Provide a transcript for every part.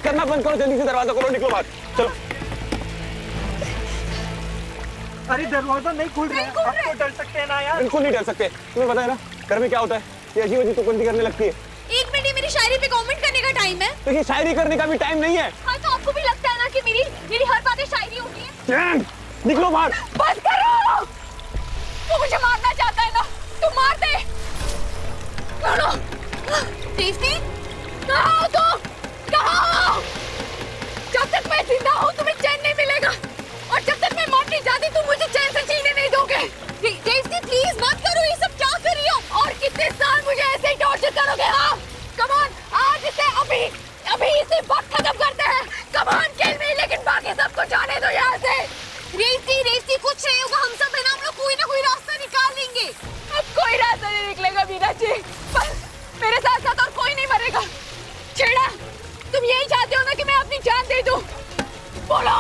करना बंद करो, जल्दी से दरवाजा खोलो, निकलो बाहर, चलो। अरे दरवाजा नहीं खुल रहा है, आप तो डर सकते हैं ना यार। बिल्कुल नहीं डर सकते, तुम्हें पता है ना घर में क्या होता है, ये अजीब अजीब तुकबंदी करने लगती है। एक मिनट, ये मेरी शायरी पे कमेंट करने का टाइम है। तो ये शायरी करने का भी टाइम नहीं है। हाँ, तो आपको भी लगता है ना कि मेरी हर बातें शायरी होती है। निकलो बाहर। बस करो, वो मुझे मारना चाहता है ना, तुम मार दे। टेस्टी, कहाँ हो तुम? कहाँ हो? जब तक मैं जिंदा हूँ तुम्हें चैन नहीं मिलेगा, और जब तक मैं मर नहीं जाती तुम मुझे चैन से जीने नहीं दोगे। टेस्टी प्लीज मत करो ये सब, क्या कर रही हो? और कितने साल मुझे ऐसे ही टॉर्चर करोगे? हाँ कम ऑन, आज इसे अभी इसे वक्त खत्म करते हैं। कम ऑन किल मी, लेकिन बाकी सबको जाने दो यहाँ से। रेस्टी कुछ नहीं होगा, हम सब है ना, हम लोग कोई ना कोई रास्ता निकाल लेंगे। अब कोई रास्ता नहीं निकलेगा मीनाक्षी, बस मेरे साथ साथ और कोई नहीं मरेगा। छेड़ा, तुम यही चाहते हो ना कि मैं अपनी जान दे दूं? बोलो।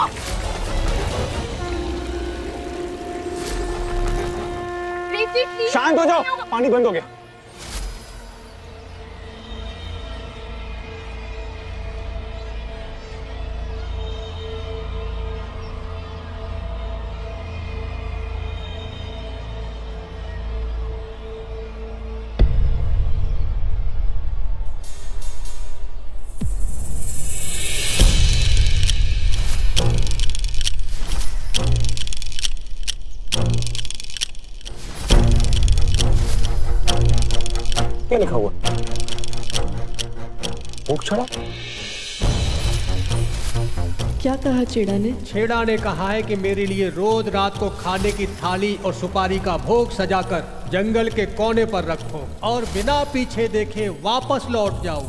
शांत हो जाओ, पानी बंद हो गया। क्या लिखा हुआ? भूख छड़ा? क्या कहा छेड़ा ने? छेड़ा ने कहा है कि मेरे लिए रोज रात को खाने की थाली और सुपारी का भोग सजाकर जंगल के कोने पर रखो और बिना पीछे देखे वापस लौट जाओ।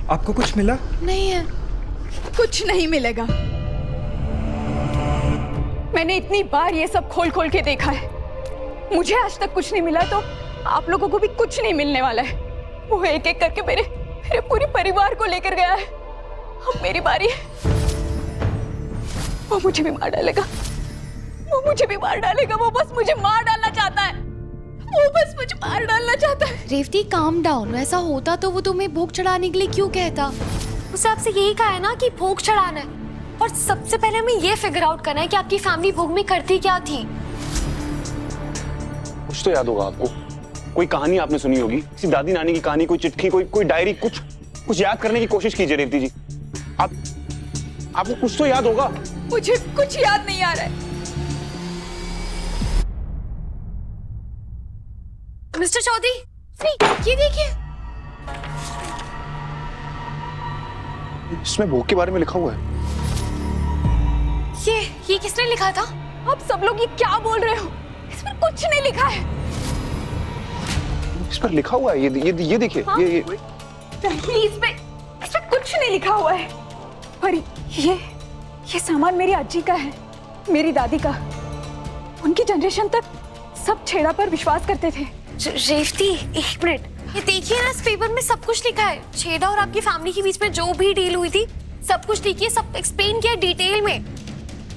आपको कुछ मिला? नहीं है, कुछ नहीं मिलेगा। मैंने इतनी बार ये सब खोल खोल के देखा है, मुझे आज तक कुछ नहीं मिला, तो आप लोगों को भी कुछ नहीं मिलने वाला है। वो एक एक करके मेरे पूरे परिवार को लेकर गया है। अब मेरी बारी है। वो मुझे भी मार डालेगा, वो मुझे भी मार डालेगा। वो बस मुझे मार डालना चाहता है, वो बस मुझे मार डालना चाहता है। रेवती काम डाउन, ऐसा होता तो वो तुम्हें भोग चढ़ाने के लिए क्यों कहता? उसे आपसे यही कहा है ना कि भोग चढ़ाना है, और सबसे पहले हमें ये फिगर आउट करना है कि आपकी फैमिली भोग में करती क्या थी। कुछ तो याद होगा आपको, कोई कहानी आपने सुनी होगी, किसी दादी नानी की कहानी, कोई चिट्ठी, कोई डायरी, कुछ याद करने की कोशिश कीजिए रेवती जी। आपको कुछ तो याद होगा। मुझे कुछ याद नहीं आ रहा है। मिस्टर चौधरी, ये देखिए, इसमें भोग के बारे में लिखा हुआ है। ये किसने लिखा था? आप सब लोग ये क्या बोल रहे हो? इसमें कुछ नहीं लिखा है। इस पर लिखा हुआ है, ये देखिए। हाँ? ये इसमें कुछ नहीं लिखा हुआ है। और ये सामान मेरी अज्जी का है, मेरी दादी का। उनकी जनरेशन तक सब छेड़ा पर विश्वास करते थे। रेवती एक मिनट, ये देखिए ना, इस पेपर में सब कुछ लिखा है। छेड़ा और आपकी फैमिली के बीच में जो भी डील हुई थी सब कुछ लिखिए, सब एक्सप्लेन किया डिटेल में।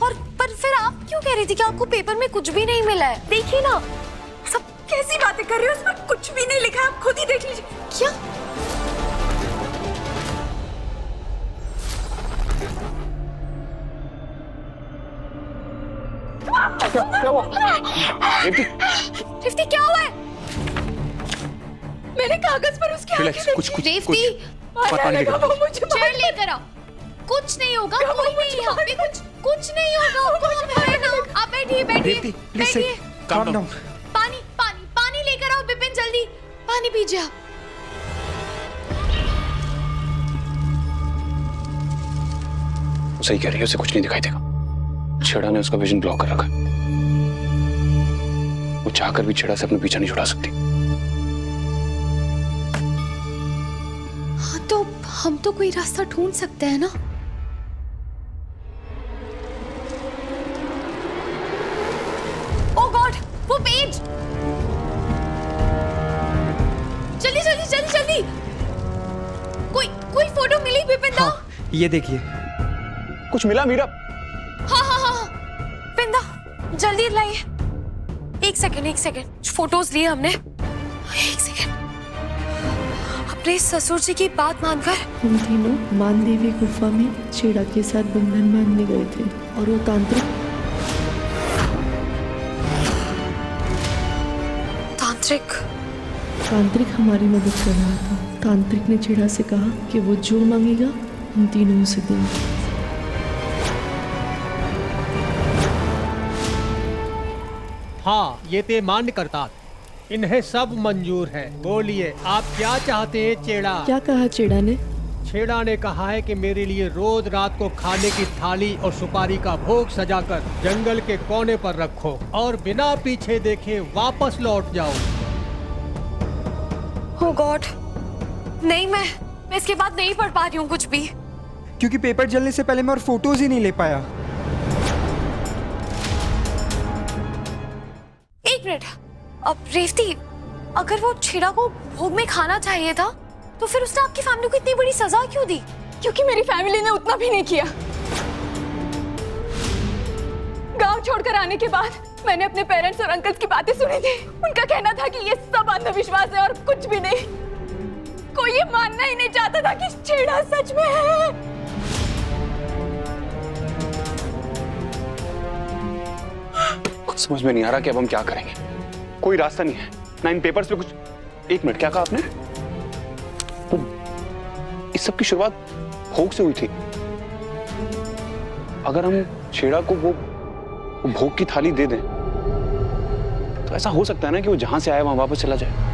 और पर फिर आप क्यों कह रही थी कि आपको पेपर में कुछ भी नहीं मिला है? देखिए ना, सब कैसी बातें कर रहे हो, उसमें कुछ भी नहीं लिखा है, आप खुद ही देख लीजिए। क्या? क्या हुआ? रेवती क्या हुआ है? मैंने कागज पर उसकी आंखें देखी। कुछ रेवती पानी लेकर आओ। वो मुझे मार चेयर लेकर आओ। कुछ नहीं होगा, कोई नहीं, यहाँ पे कुछ नहीं होगा। हम हैं ना। आप बैठिए बैठिए। calm down। पानी लेकर आओ विपिन, जल्दी पानी पीजिए आप। सही कह रही है, उसे कुछ नहीं दिखाई देगा। छेड़ा ने उसका विजन ब्लॉक कर रखा है। वो चाहकर भी छेड़ा से अपना पीछा नहीं छुड़ा सकती। हाँ, तो हम तो कोई रास्ता ढूंढ सकते हैं ना। ओ गॉड, वो पेज। विपिन दा। ये देखिए। कुछ मिला मीरा? हाँ। पिंदा जल्दी लाइए। एक सेकंड फोटोज लिए हमने। एक सेकंड। अपने ससुर जी की बात मानकर हम तीनों मानदेवी गुफा में छेड़ा के साथ बंधन बांधने गए थे और वो तांत्रिक हमारी मदद कर रहा था। तांत्रिक ने छेड़ा से कहा कि वो जो मांगेगा हम तीनों उसे देंगे। हाँ, ये ते मान्य करता, इन्हें सब मंजूर है। बोलिए आप क्या चाहते हैं चेड़ा? क्या कहा चेड़ा ने? छेड़ा ने कहा है कि मेरे लिए रोज रात को खाने की थाली और सुपारी का भोग सजाकर जंगल के कोने पर रखो और बिना पीछे देखे वापस लौट जाओ। Oh God, नहीं मैं इसके बाद नहीं पढ़ पा रही हूँ कुछ भी। क्योंकि पेपर जलने से पहले मैं और फोटोज ही नहीं ले पाया। एक मिनट, अब रेवती, अगर वो छेड़ा को भोग में खाना चाहिए था तो फिर उसने आपकी फैमिली को इतनी बड़ी सजा क्यों दी? क्योंकि मेरी फैमिली ने उतना भी नहीं किया। गांव छोड़कर आने के बाद मैंने अपने पेरेंट्स और अंकल्स की बातें सुनी थी। उनका कहना था कि ये सब अंधविश्वास है और कुछ भी नहीं। कोई ये मानना ही नहीं चाहता था कि छेड़ा सच में है। समझ में नहीं आ रहा कि अब हम क्या करेंगे। कोई रास्ता नहीं है ना इन पेपर्स पे कुछ। एक मिनट, क्या कहा आपने? तो इस सब की शुरुआत भोग से हुई थी। अगर हम छेड़ा को वो भोग की थाली दे दें तो ऐसा हो सकता है ना कि वो जहां से आया वहां वापस चला जाए।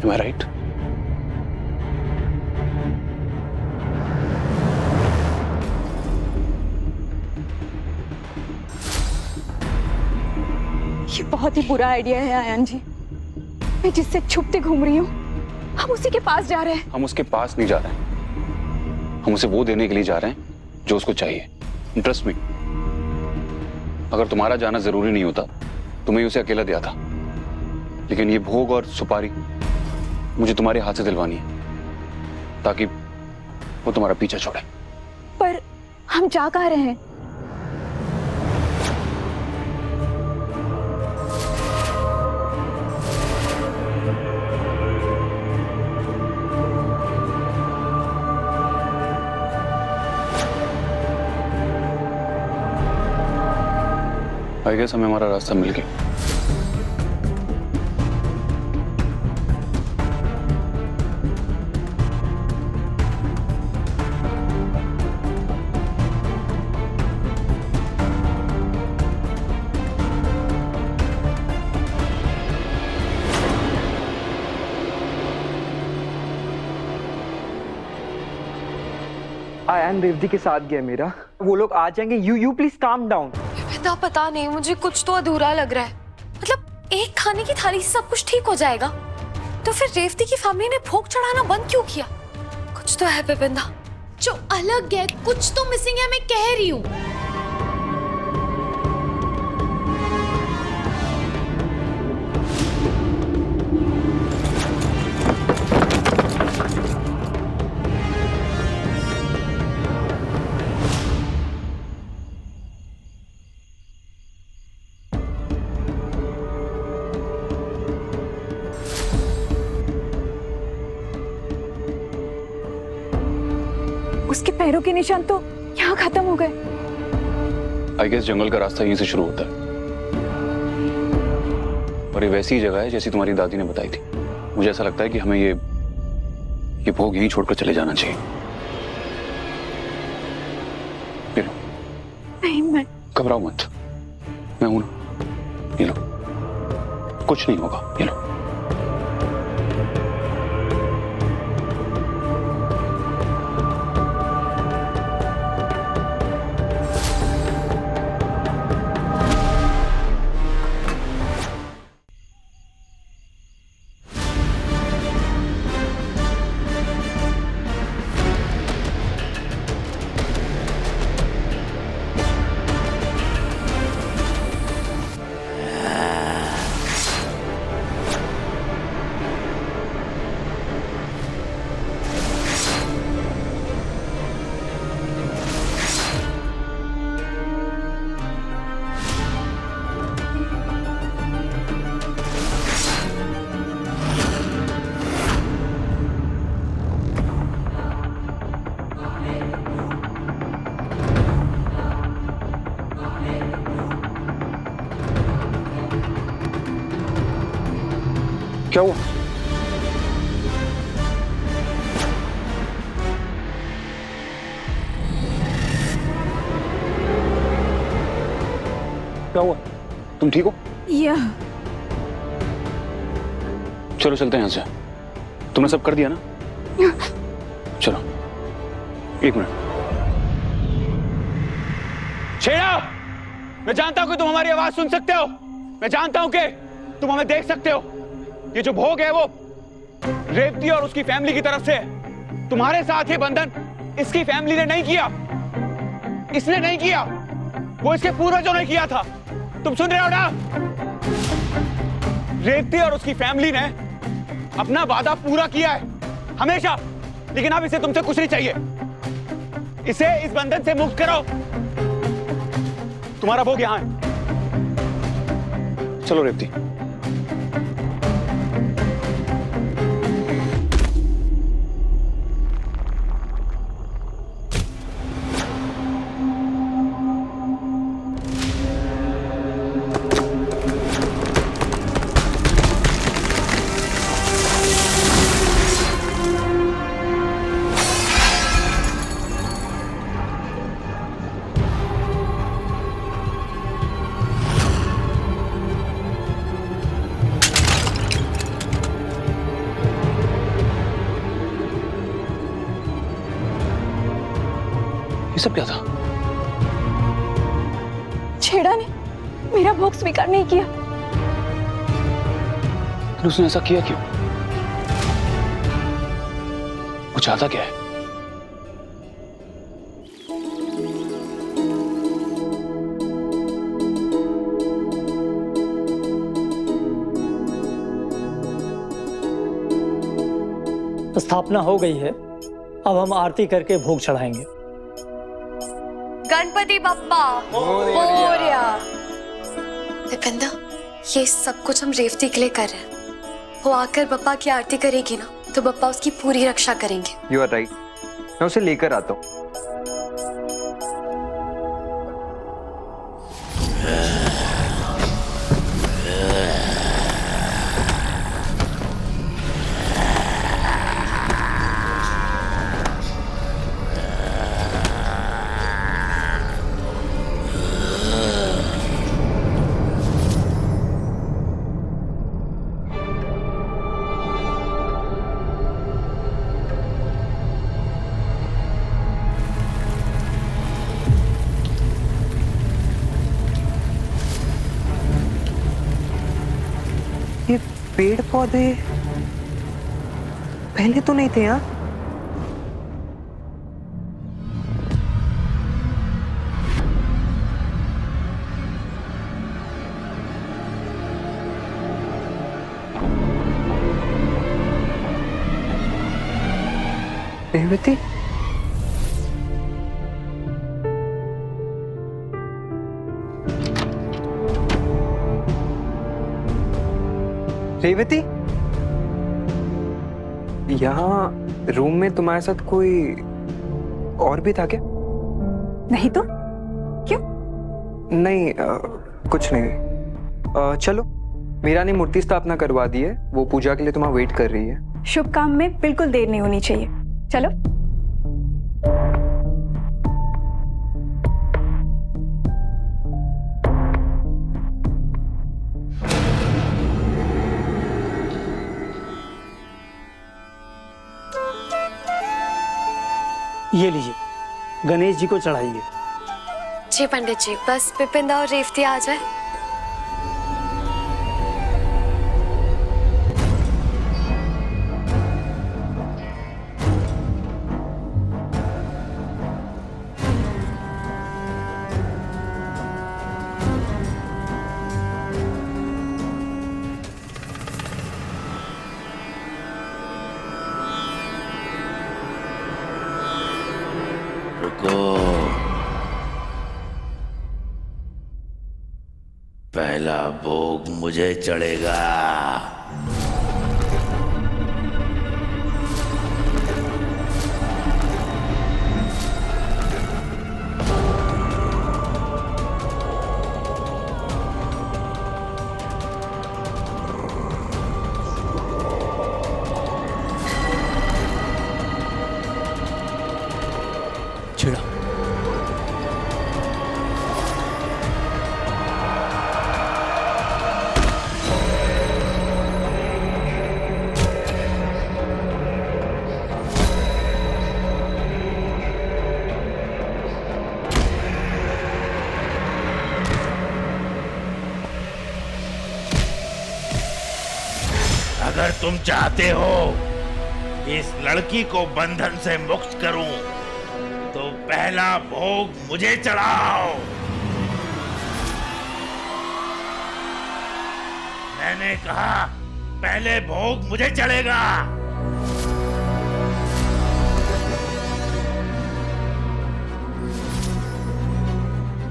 Am I right? ये बहुत ही बुरा आइडिया है आयन जी। मैं जिससे छुपते घूम रही हूँ हम उसी के पास जा रहे हैं। हम उसके पास नहीं जा रहे हैं, हम उसे वो देने के लिए जा रहे हैं जो उसको चाहिए। इंटरेस्ट मी, अगर तुम्हारा जाना जरूरी नहीं होता तो मैं उसे अकेला दिया था, लेकिन ये भोग और सुपारी मुझे तुम्हारे हाथ से दिलवानी है ताकि वो तुम्हारा पीछा छोड़े। पर हम जा कहाँ रहे हैं? आई गेस हमें हमारा रास्ता मिल गया। आयन रेवती के साथ गया मेरा। वो लोग आ जाएंगे। You please calm down. पता नहीं, मुझे कुछ तो अधूरा लग रहा है। मतलब एक खाने की थाली से सब कुछ ठीक हो जाएगा तो फिर रेवती की फैमिली ने भोग चढ़ाना बंद क्यों किया? कुछ तो है विपिंदा जो अलग है, कुछ तो मिसिंग है, मैं कह रही हूँ। उसके पैरों के निशान तो यहाँ खत्म हो गए। आई गेस जंगल का रास्ता यहीं से शुरू होता है और ये वैसी ही जगह है जैसी तुम्हारी दादी ने बताई थी। मुझे ऐसा लगता है कि हमें ये भोग यहीं छोड़कर चले जाना चाहिए। नहीं, मैं घबराओ मत, मैं हूं ना। ये लो, कुछ नहीं होगा। ये लो। क्या हुआ? क्या हुआ? तुम ठीक हो? या चलो चलते हैं यहां से। तुमने सब कर दिया ना? चलो, एक मिनट। छेड़ा, मैं जानता हूं कि तुम हमारी आवाज सुन सकते हो। मैं जानता हूं कि तुम हमें देख सकते हो। ये जो भोग है वो रेवती और उसकी फैमिली की तरफ से है। तुम्हारे साथ ये बंधन इसकी फैमिली ने नहीं किया, इसने नहीं किया, वो इसके पूर्वजों ने किया था। तुम सुन रहे हो ना? रेवती और उसकी फैमिली ने अपना वादा पूरा किया है हमेशा, लेकिन अब इसे तुमसे कुछ नहीं चाहिए। इसे इस बंधन से मुक्त करो। तुम्हारा भोग यहां है। चलो रेवती। ये सब क्या था? छेड़ा ने मेरा भोग स्वीकार नहीं किया। फिर उसने ऐसा किया क्यों? वो चाहता क्या है? स्थापना हो गई है, अब हम आरती करके भोग चढ़ाएंगे। गणपति बप्पा मोरया। दीपेंद्र, ये सब कुछ हम रेवती के लिए कर रहे हैं। वो आकर बप्पा की आरती करेगी ना, तो बप्पा उसकी पूरी रक्षा करेंगे। यू आर राइट, मैं उसे लेकर आता हूँ। ये पेड़ पौधे पहले तो नहीं थे। यहाँ रेवती, रेवती, यहाँ रूम में तुम्हारे साथ कोई और भी था क्या? नहीं तो क्यों? नहीं, कुछ नहीं। चलो, मीरा ने मूर्ति स्थापना करवा दी है, वो पूजा के लिए तुम्हारा वेट कर रही है। शुभ काम में बिल्कुल देर नहीं होनी चाहिए। चलो। ये लीजिए, गणेश जी को चढ़ाइए। जी पंडित जी, बस पिपिंदा और रेवती आ जाए। पहला भोग मुझे चढ़ेगा। अगर तुम चाहते हो इस लड़की को बंधन से मुक्त करूं, तो पहला भोग मुझे चढ़ाओ। मैंने कहा पहले भोग मुझे चढ़ेगा।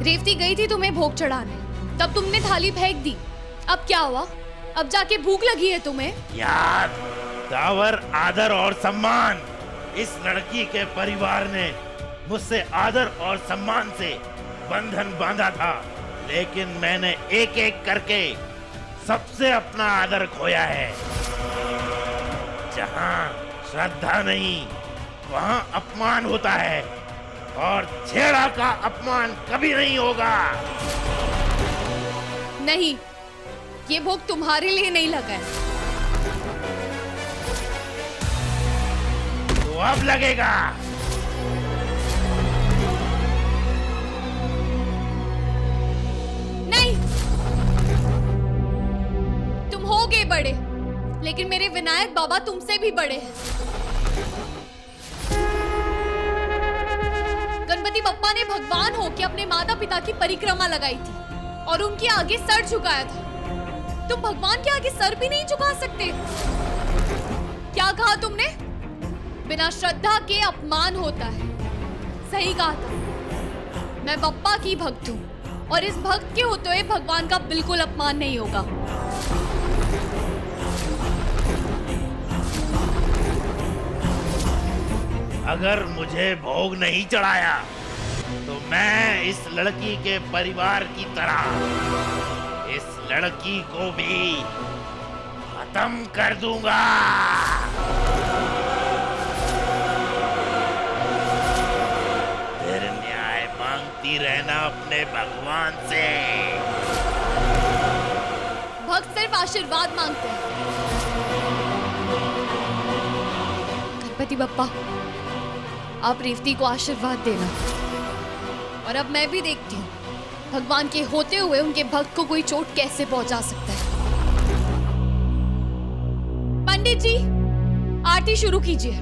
रेवती गई थी तुम्हें भोग चढ़ाने, तब तुमने थाली फेंक दी। अब क्या हुआ? अब जाके भूख लगी है तुम्हें? याद, दावर, आदर और सम्मान। इस लड़की के परिवार ने मुझसे आदर और सम्मान से बंधन बांधा था, लेकिन मैंने एक एक करके सबसे अपना आदर खोया है। जहां श्रद्धा नहीं, वहां अपमान होता है, और छेड़ा का अपमान कभी नहीं होगा। नहीं, ये भोग तुम्हारे लिए नहीं लगा है। तो अब लगेगा। नहीं, तुम हो गए बड़े, लेकिन मेरे विनायक बाबा तुमसे भी बड़े हैं। गणपति बप्पा ने भगवान होके अपने माता पिता की परिक्रमा लगाई थी और उनके आगे सर झुकाया था। तुम भगवान के आगे सर भी नहीं झुका सकते। क्या कहा तुमने? बिना श्रद्धा के अपमान होता है। सही कहा था। मैं बप्पा की भक्त हूँ, और इस भक्त के होते हुए भगवान का बिल्कुल अपमान नहीं होगा। अगर मुझे भोग नहीं चढ़ाया, तो मैं इस लड़की के परिवार की तरह इस लड़की को भी खत्म कर दूंगा। फिर न्याय मांगती रहना अपने भगवान से। भक्त सिर्फ आशीर्वाद मांगते हैं। गणपति बप्पा, आप रेवती को आशीर्वाद देना। और अब मैं भी देखती हूँ भगवान के होते हुए उनके भक्त को कोई चोट कैसे पहुंचा सकता है। पंडित जी, आरती शुरू कीजिए।